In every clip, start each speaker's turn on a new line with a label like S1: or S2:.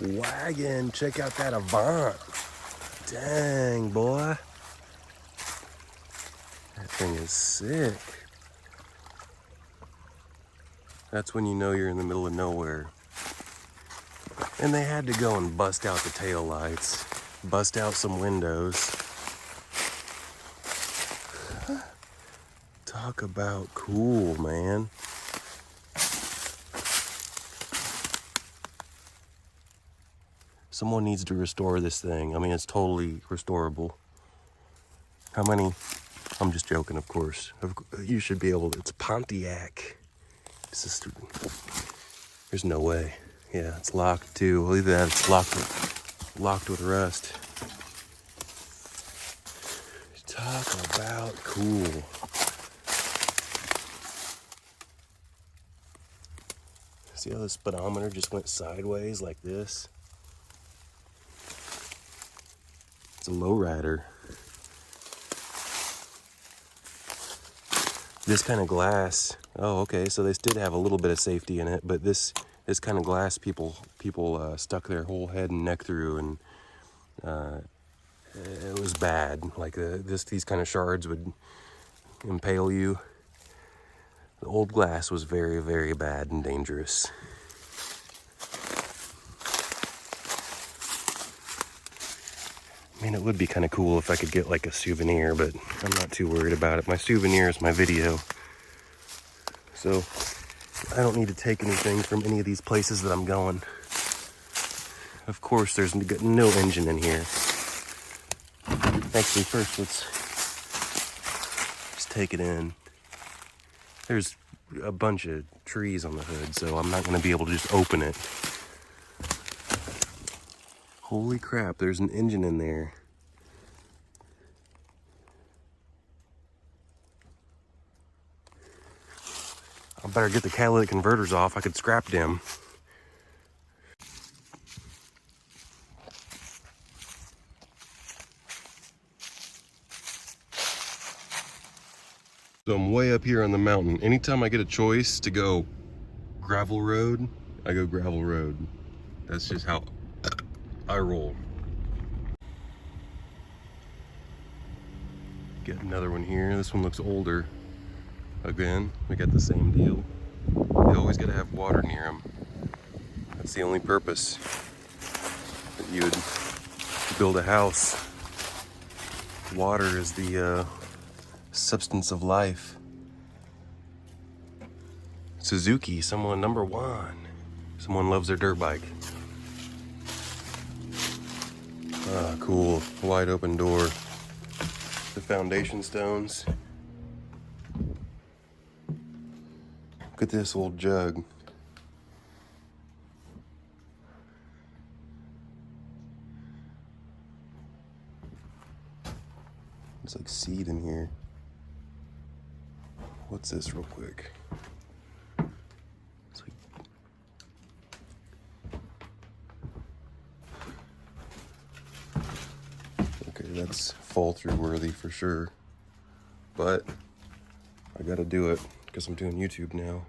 S1: wagon. Check out that Avant. Dang, boy. That thing is sick. That's when you know you're in the middle of nowhere. And they had to go and bust out the tail lights, bust out some windows. Talk about cool, man. Someone needs to restore this thing. I mean, it's totally restorable. How many? I'm just joking, of course. You should be able to. It's Pontiac. It's just, there's no way. Yeah, it's locked too. Well, either that, it's locked with rust. Talk about cool. See how the speedometer just went sideways like this? It's a lowrider. This kind of glass. Oh, okay. So they did have a little bit of safety in it, but this kind of glass people stuck their whole head and neck through, and it was bad. Like these kind of shards would impale you. The old glass was very, very bad and dangerous. I mean, it would be kind of cool if I could get like a souvenir, but I'm not too worried about it. My souvenir is my video. So I don't need to take anything from any of these places that I'm going. Of course, there's no engine in here. Actually, first, let's just take it in. There's a bunch of trees on the hood, so I'm not going to be able to just open it. Holy crap, there's an engine in there. I better get the catalytic converters off. I could scrap them. So I'm way up here on the mountain. Anytime I get a choice to go gravel road, I go gravel road. That's just how I roll. Get another one here. This one looks older. Again, we got the same deal. You always gotta have water near them. That's the only purpose that you would build a house. Water is the substance of life. Suzuki, someone number one. Someone loves their dirt bike. Ah, cool. Wide open door. The foundation stones. Look at this old jug. It's like seed in here. What's this real quick? It's like... Okay, that's fall through worthy for sure. But I gotta do it because I'm doing YouTube now.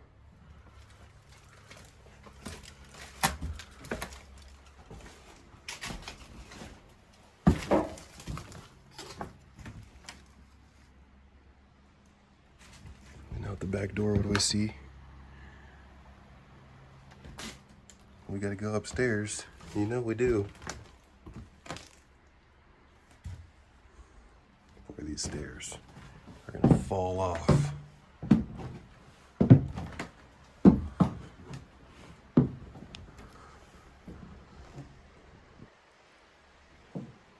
S1: Out the back door, what do I see? We gotta go upstairs. You know we do. Boy, these stairs are gonna fall off.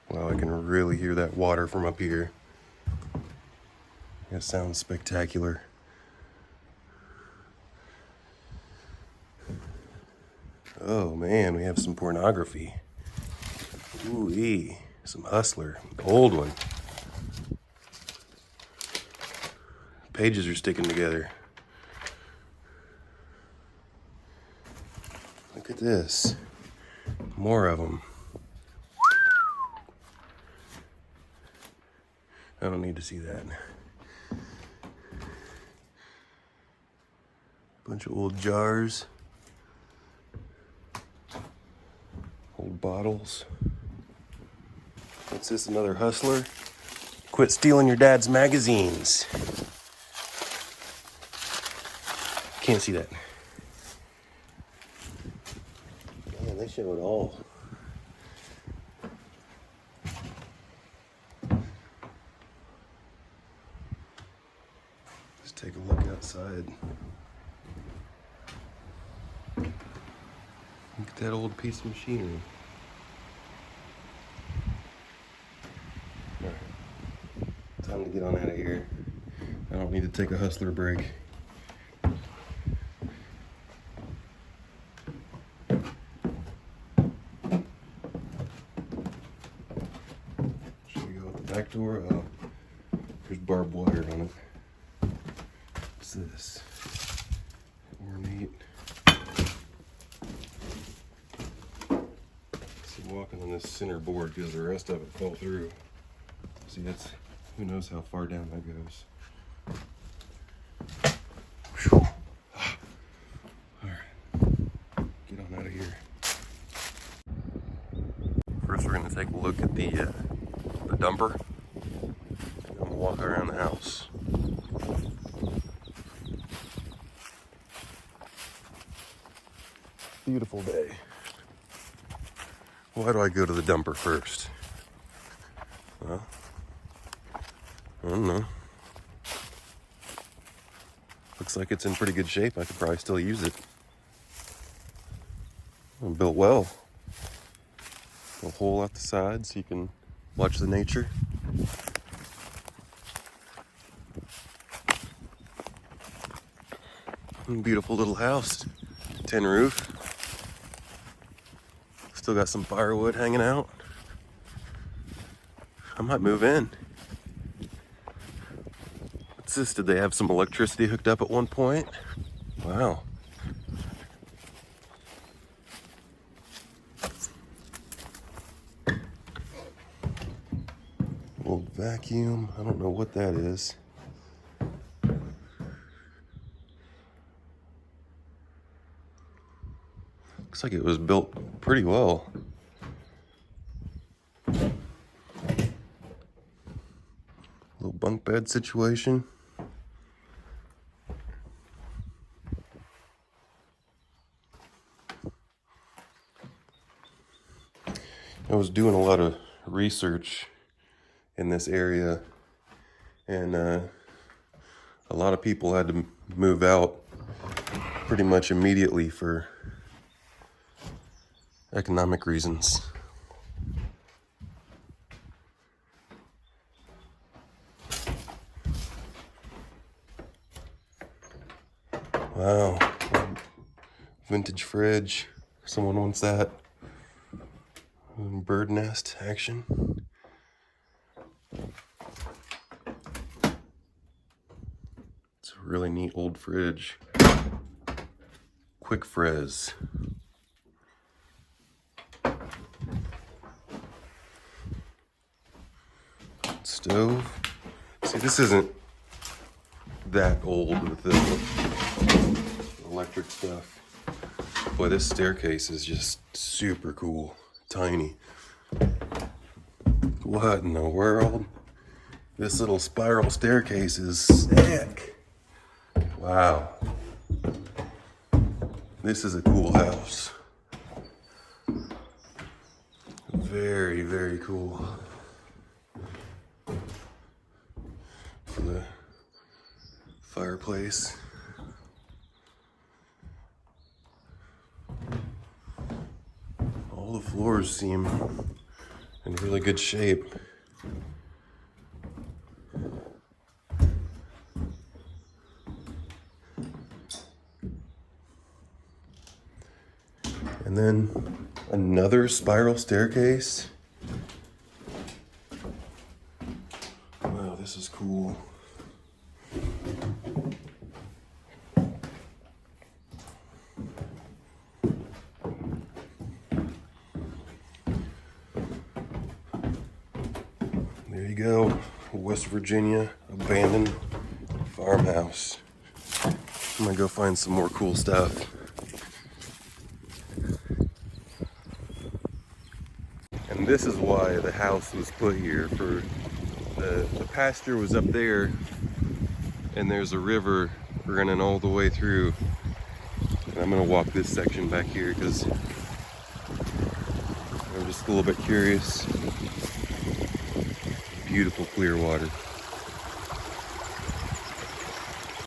S1: Wow, I can really hear that water from up here. It sounds spectacular. Oh man, we have some pornography. Ooh-ee, some Hustler, the old one. Pages are sticking together. Look at this. More of them. I don't need to see that. Bunch of old jars. Old bottles. What's this, another hustler? Quit stealing your dad's magazines. Can't see that. Man, they show it all. Let's take a look outside. Look at that old piece of machinery. All right. Time to get on out of here. I don't need to take a hustler break. Should we go out the back door? Oh, there's barbed wire on it. What's this? Ornate. So walking on this center board because the rest of it fell through. See, that's, who knows how far down that goes. Whew. All right, get on out of here. First, we're gonna take a look at the dumper, and then we'll walk around the house. Beautiful day. Why do I go to the dumper first? Well, I don't know. Looks like it's in pretty good shape. I could probably still use it. Built well. A hole out the side so you can watch the nature. Beautiful little house. Tin roof. Still got some firewood hanging out. I might move in. What's this? Did they have some electricity hooked up at one point? Wow. Old vacuum. I don't know what that is. Looks like it was built pretty well. Little bunk bed situation. I was doing a lot of research in this area, and a lot of people had to move out pretty much immediately for economic reasons. Wow, vintage fridge. Someone wants that. Bird nest action. It's a really neat old fridge. Quick frizz. Stove. See, this isn't that old with the electric stuff. Boy, this staircase is just super cool. Tiny. What in the world? This little spiral staircase is sick. Wow. This is a cool house. Very, very cool. For the fireplace. All the floors seem in really good shape. And then another spiral staircase. Wow, this is cool. There you go, West Virginia abandoned farmhouse. I'm gonna go find some more cool stuff. And this is why the house was put here. For the pasture was up there, and there's a river running all the way through. And I'm gonna walk this section back here because I'm just a little bit curious. Beautiful clear water.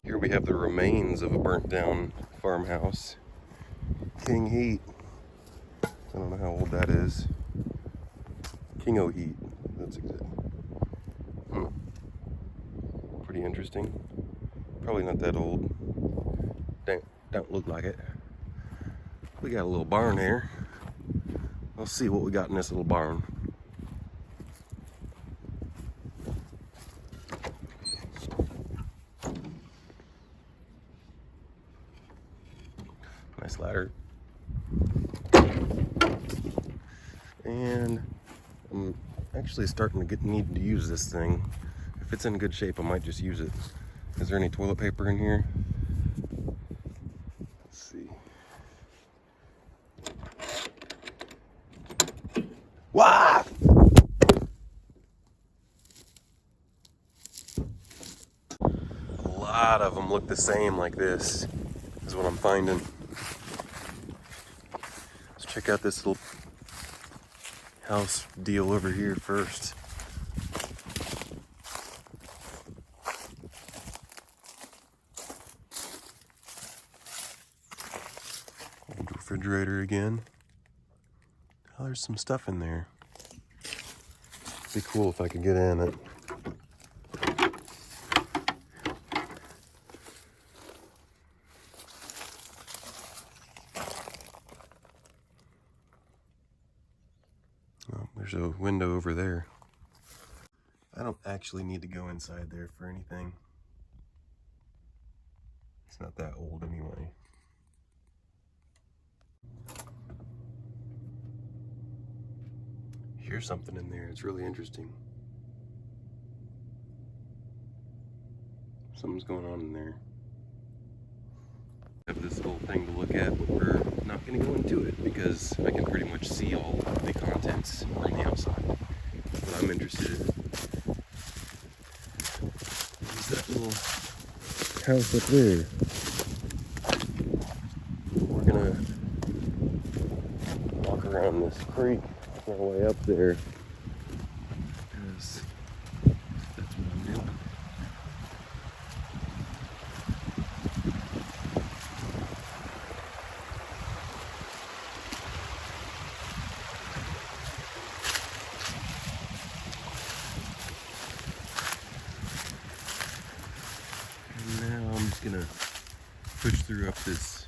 S1: Here we have the remains of a burnt down farmhouse. King Heat. I don't know how old that is. King O' Heat. That's exact. Pretty interesting. Probably not that old. Don't look like it. We got a little barn here. Let's see what we got in this little barn. Nice ladder. And I'm actually starting to need to use this thing. If it's in good shape, I might just use it. Is there any toilet paper in here? Let's see. Wow! A lot of them look the same like this, is what I'm finding. Let's check out this little house deal over here first. Old refrigerator again. Oh, there's some stuff in there. Be cool if I could get in it. Oh, there's a window over there. I don't actually need to go inside there for anything. It's not that old anyway. Here's something in there. It's really interesting. Something's going on in there. I have this whole thing to look at, but we're not going to go into it because I can pretty much see all the contents from the outside. What I'm interested in is that little house up there. We're going to walk around this creek on our way up there because that's what I'm doing. Gonna push through up this.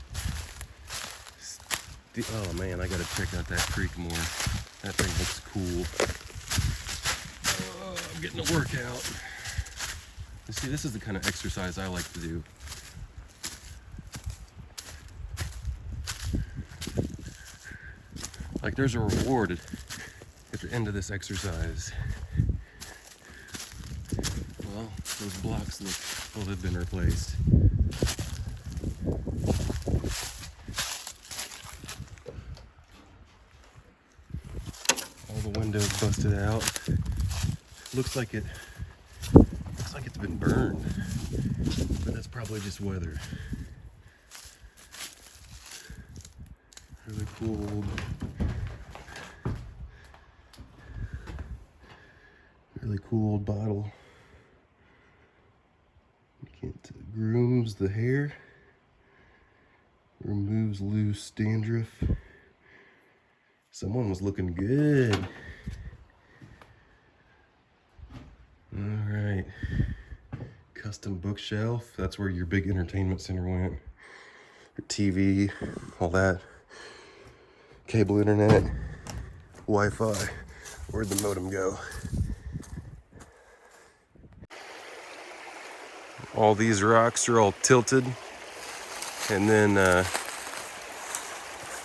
S1: Oh man, I gotta check out that creek more. That thing looks cool. Oh, I'm getting a workout. You see, this is the kind of exercise I like to do. Like there's a reward at the end of this exercise. Well, those blocks look, well, they've been replaced. All the windows busted out. Looks like it's been burned, but that's probably just weather. Really cool old bottle. Grooms the hair, removes loose dandruff. Someone was looking good. All right, custom bookshelf. That's where your big entertainment center went. Your TV, all that. Cable internet, Wi-Fi. Where'd the modem go? All these rocks are all tilted, and then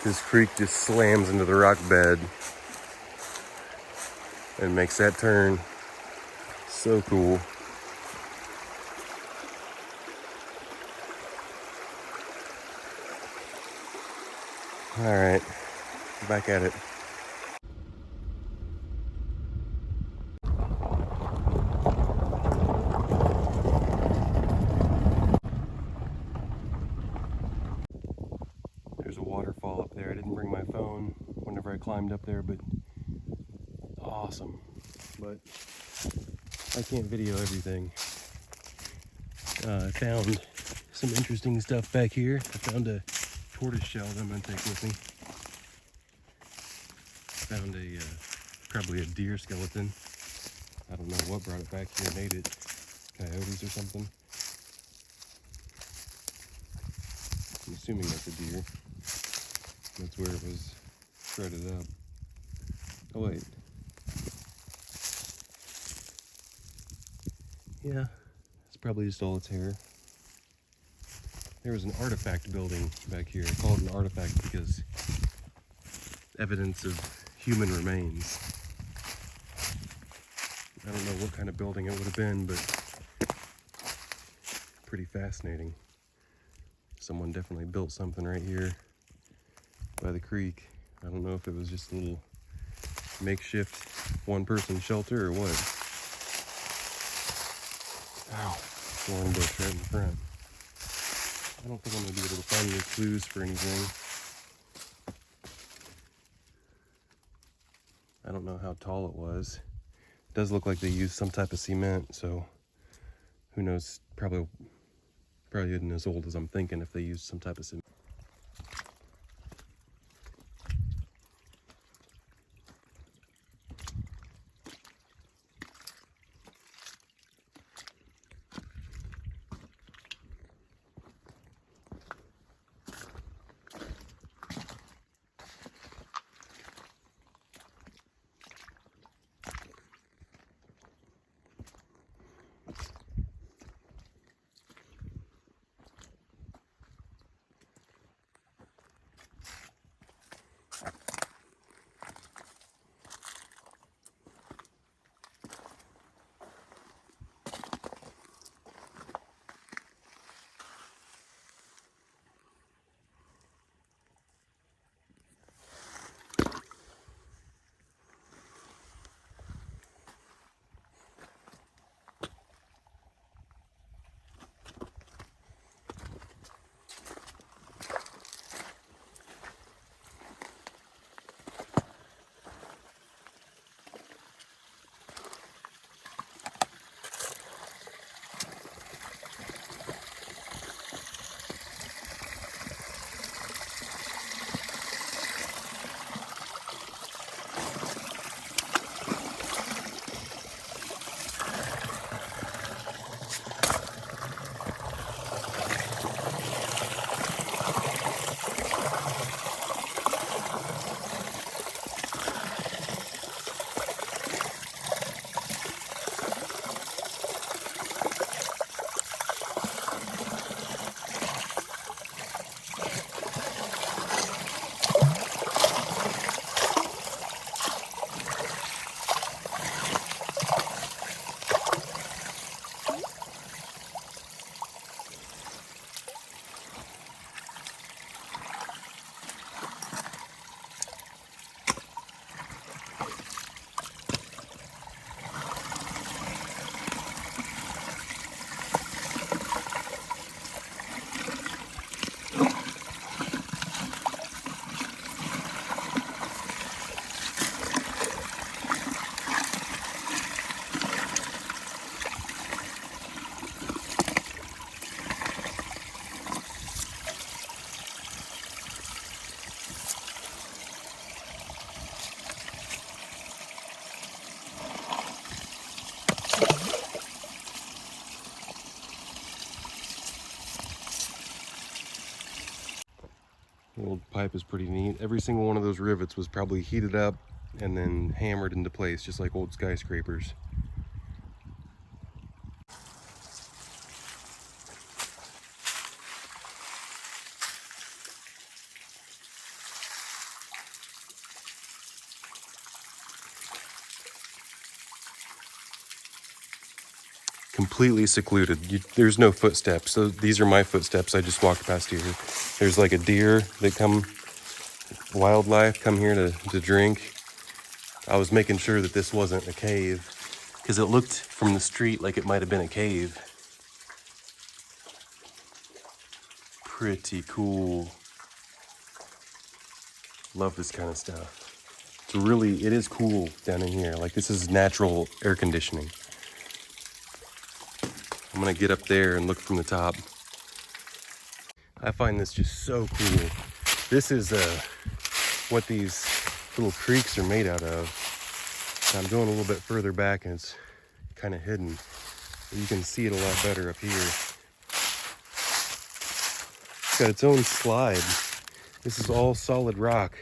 S1: this creek just slams into the rock bed and makes that turn. So cool. All right, back at it. climbed up there, but awesome. But I can't video everything. I found some interesting stuff back here. I found a tortoise shell that I'm gonna take with me. Found a probably a deer skeleton. I don't know what brought it back here and ate it. Coyotes or something. I'm assuming that's a deer. That's where it was shredded up. Oh wait. Yeah, it's probably just all its hair. There was an artifact building back here. I call it an artifact because evidence of human remains. I don't know what kind of building it would have been, but pretty fascinating. Someone definitely built something right here by the creek. I don't know if it was just a little makeshift one-person shelter or what. Ow, thorn bush right in front. I don't think I'm going to be able to find any clues for anything. I don't know how tall it was. It does look like they used some type of cement, so who knows, probably isn't as old as I'm thinking if they used some type of cement. The old pipe is pretty neat. Every single one of those rivets was probably heated up and then hammered into place, just like old skyscrapers. Completely secluded. There's no footsteps. So these are my footsteps. I just walked past here. There's like a deer that wildlife come here to drink. I was making sure that this wasn't a cave because it looked from the street like it might have been a cave. Pretty cool. Love this kind of stuff. It is cool down in here. Like, this is natural air conditioning. I'm gonna get up there and look from the top. I find this just so cool. This is what these little creeks are made out of. I'm going a little bit further back and it's kind of hidden. You can see it a lot better up here. It's got its own slide. This is all solid rock,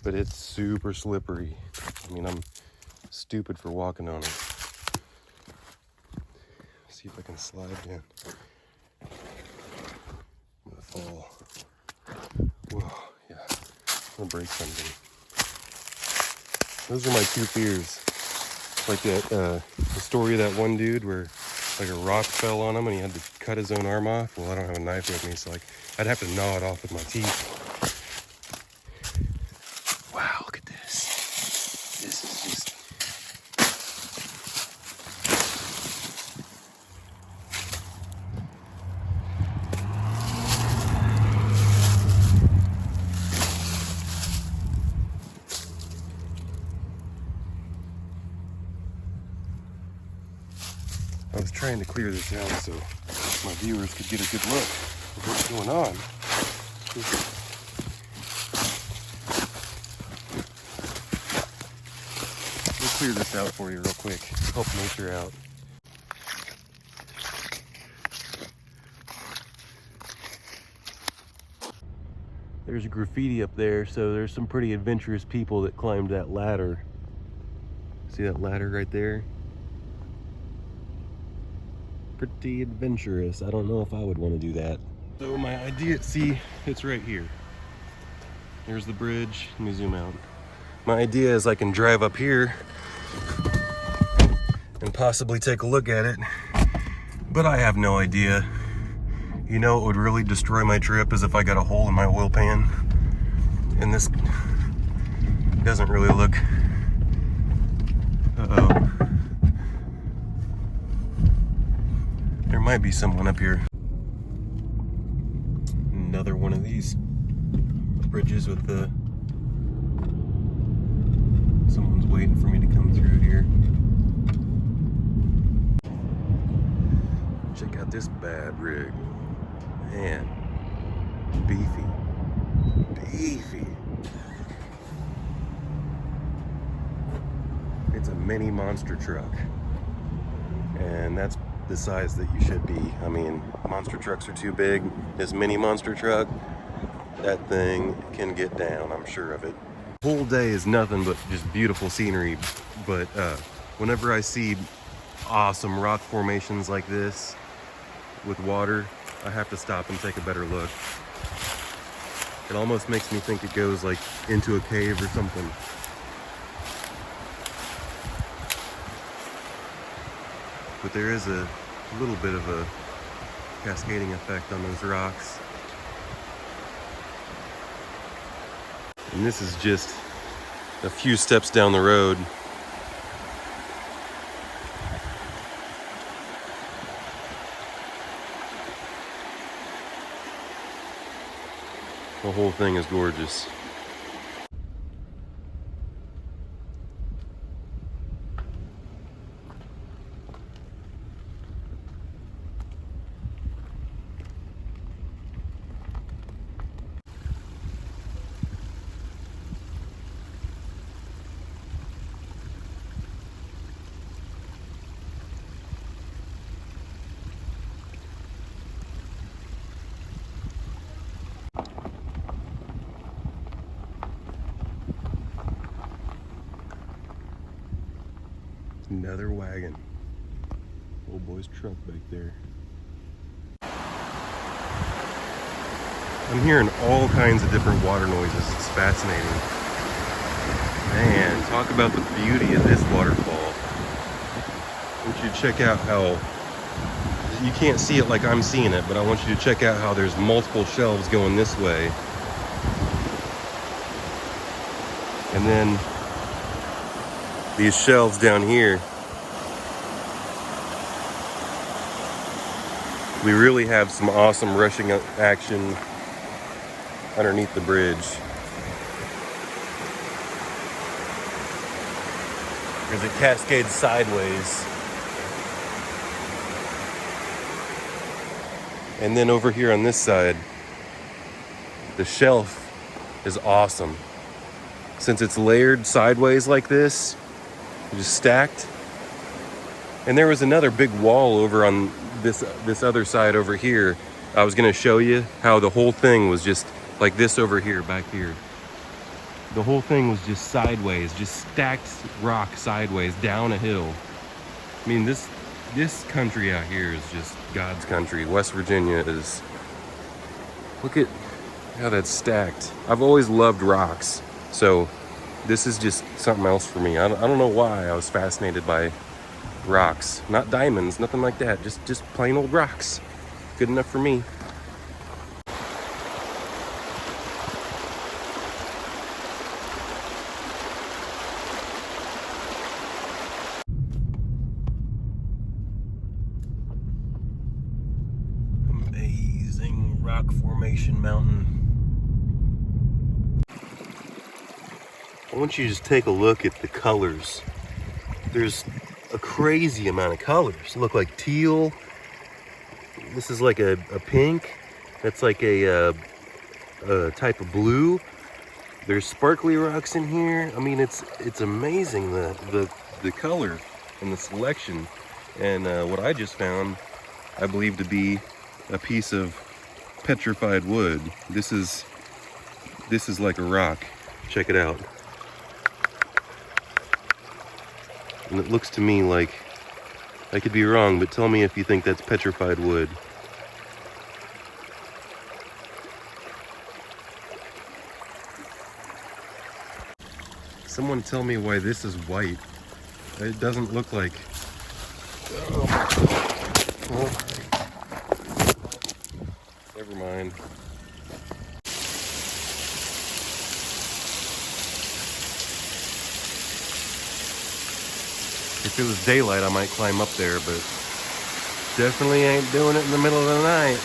S1: but it's super slippery. I mean, I'm stupid for walking on it. Let's see if I can slide down. I'm gonna fall. Whoa, yeah, I'm gonna break something. Those are my two fears. Like that, the story of that one dude where like a rock fell on him and he had to cut his own arm off. Well, I don't have a knife with me, so like I'd have to gnaw it off with my teeth. Wow, look at this. This is just... I was trying to clear this out so my viewers could get a good look at what's going on. We'll clear this out for you real quick. Help nature out. There's a graffiti up there, so there's some pretty adventurous people that climbed that ladder. See that ladder right there? Pretty adventurous. I don't know if I would want to do that. So my idea, see, it's right here. There's the bridge. Let me zoom out. My idea is I can drive up here and possibly take a look at it, but I have no idea. You know, it would really destroy my trip is if I got a hole in my oil pan, and this doesn't really look... Uh-oh. There might be someone up here. Another one of these bridges with the... Someone's waiting for me to come through here. Check out this bad rig. Man, beefy. Beefy. It's a mini monster truck. And that's the size that you should be. I mean, monster trucks are too big. This mini monster truck, that thing can get down, I'm sure of it. The whole day is nothing but just beautiful scenery, but whenever I see awesome rock formations like this with water, I have to stop and take a better look. It almost makes me think it goes like into a cave or something. But there is a little bit of a cascading effect on those rocks. And this is just a few steps down the road. The whole thing is gorgeous. Another wagon. Old boy's truck back there. I'm hearing all kinds of different water noises. It's fascinating. Man, talk about the beauty of this waterfall. I want you to check out how, you can't see it like I'm seeing it, but I want you to check out how there's multiple shelves going this way. And then these shelves down here. We really have some awesome rushing action underneath the bridge. because it cascades sideways. And then over here on this side, the shelf is awesome. Since it's layered sideways like this, just stacked. And there was another big wall over on this other side over here. I was gonna show you how the whole thing was just like this over here, back here. The whole thing was just sideways, just stacked rock sideways down a hill. I mean, this country out here is just God's country. West Virginia is, look at how that's stacked. I've always loved rocks, so this is just something else for me. I don't know why I was fascinated by rocks. Not diamonds, nothing like that, just plain old rocks. Good enough for me. Amazing rock formation mountain. I want you to just take a look at the colors. There's a crazy amount of colors. Look like teal. This is like a pink. That's like a type of blue. There's sparkly rocks in here. I mean, it's amazing the color and the selection. And what I just found, I believe to be a piece of petrified wood. This is like a rock. Check it out. And it looks to me like, I could be wrong, but tell me if you think that's petrified wood. Someone tell me why this is white. It doesn't look like... Oh. Never mind. If it was daylight, I might climb up there, but definitely ain't doing it in the middle of the night.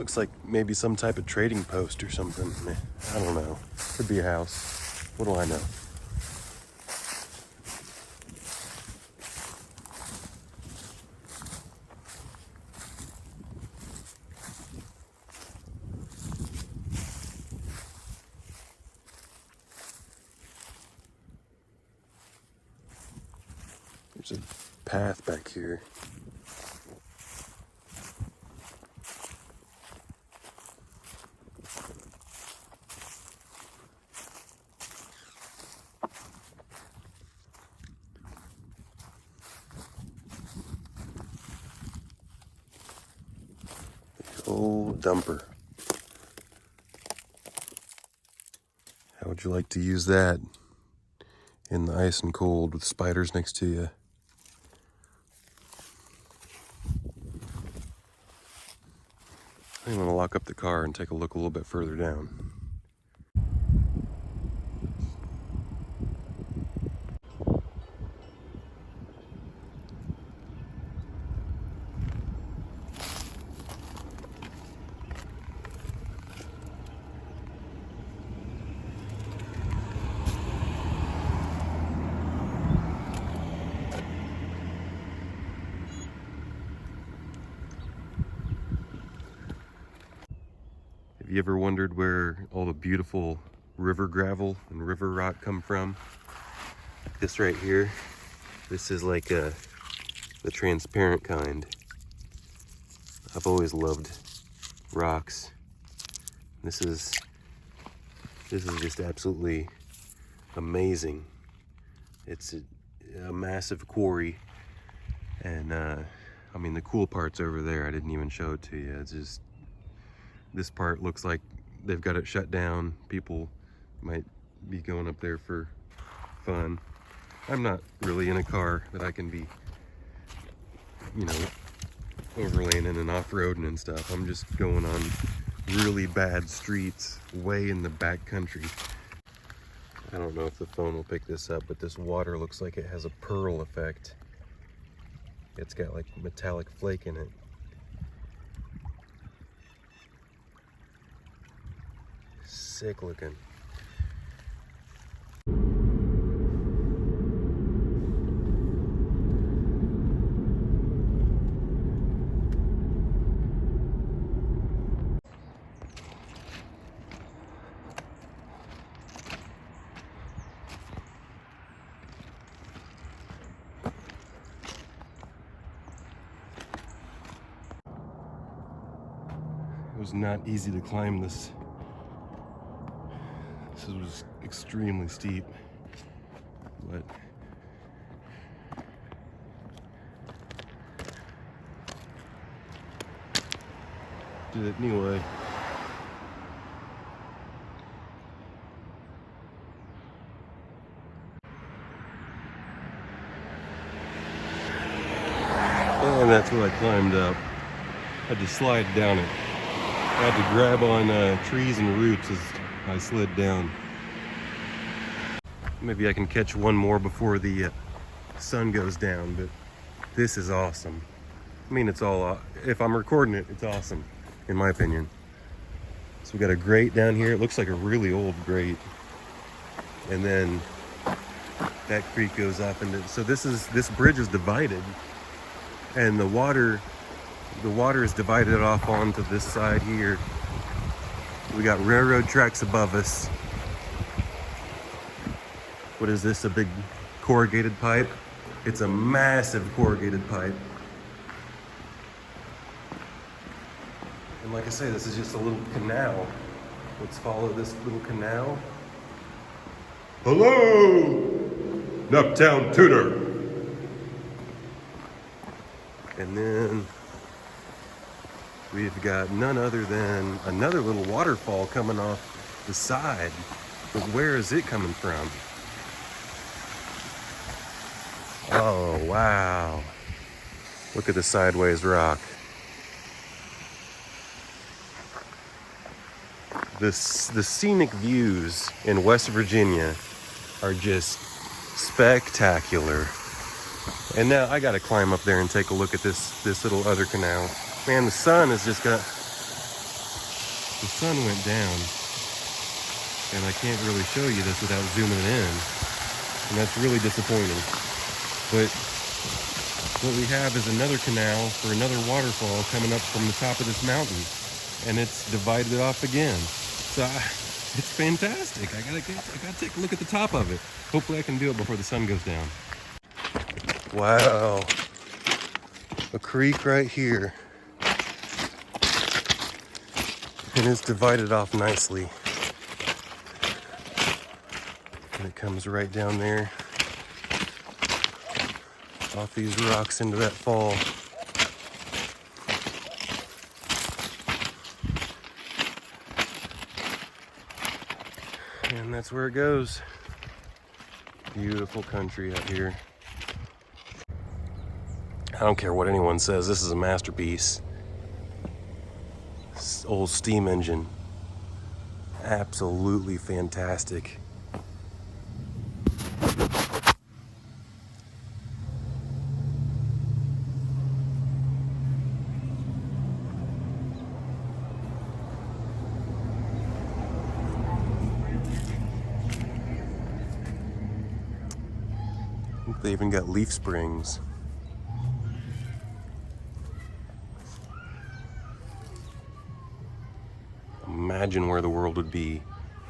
S1: Looks like maybe some type of trading post or something. I don't know. Could be a house. What do I know? There's a path back here. Old dumper. How would you like to use that in the ice and cold with spiders next to you? I'm gonna lock up the car and take a look a little bit further down. Have you ever wondered where all the beautiful river gravel and river rock come from? Like this right here. This is like the transparent kind. I've always loved rocks. This is just absolutely amazing. It's a massive quarry, and I mean, the cool part's over there. I didn't even show it to you. It's just, this part looks like they've got it shut down. People might be going up there for fun. I'm not really in a car that I can be, you know, overlanding and off-roading and stuff. I'm just going on really bad streets way in the back country. I don't know if the phone will pick this up, but this water looks like it has a pearl effect. It's got like metallic flake in it. Sick looking. It was not easy to climb this. This was extremely steep, but did it anyway. And that's what I climbed up. Had to slide down it. I had to grab on trees and roots as I slid down. Maybe I can catch one more before the sun goes down, but this is awesome. I mean, it's all, if I'm recording it, it's awesome, in my opinion. So we got a grate down here. It looks like a really old grate. And then that creek goes up, and so this bridge is divided, and the water is divided off onto this side here. We got railroad tracks above us. What is this, a big corrugated pipe? It's a massive corrugated pipe. And like I say, this is just a little canal. Let's follow this little canal. Hello, Uptown Tutor. And then we've got none other than another little waterfall coming off the side. But where is it coming from? Oh, wow. Look at the sideways rock. The scenic views in West Virginia are just spectacular. And now I gotta climb up there and take a look at this little other canal. Man, the sun has just got the sun went down, and I can't really show you this without zooming it in, and that's really disappointing. But what we have is another canal for another waterfall coming up from the top of this mountain, and it's divided it off again. So it's fantastic. I gotta take a look at the top of it. Hopefully I can do it before the sun goes down. Wow, a creek right here, and it's divided off nicely. And it comes right down there off these rocks into that fall. And that's where it goes. Beautiful country out here. I don't care what anyone says, this is a masterpiece. This old steam engine. Absolutely fantastic. They even got leaf springs. Imagine where the world would be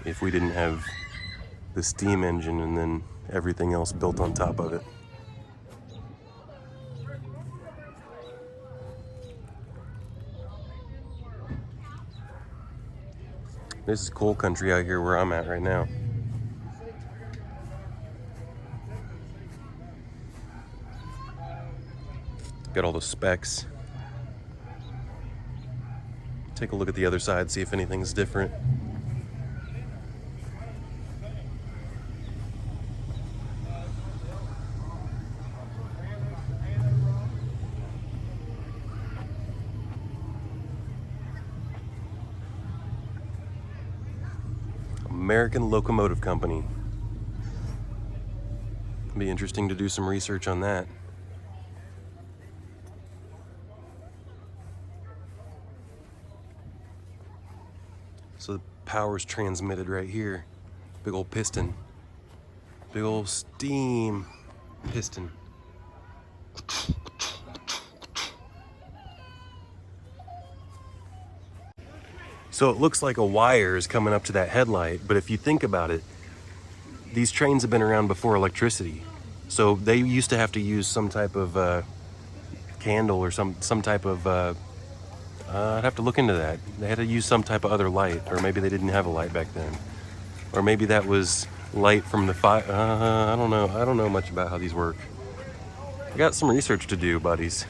S1: if we didn't have the steam engine and then everything else built on top of it. This is coal country out here where I'm at right now. Got all the specs. Take a look at the other side, see if anything's different. American Locomotive Company. It'd be interesting to do some research on that. So the power's transmitted right here. Big old piston. Big old steam piston. So it looks like a wire is coming up to that headlight, but if you think about it, these trains have been around before electricity. So they used to have to use some type of candle or some type of I'd have to look into that. They had to use some type of other light, or maybe they didn't have a light back then. Or maybe that was light from the fire. I don't know. I don't know much about how these work. I got some research to do, buddies.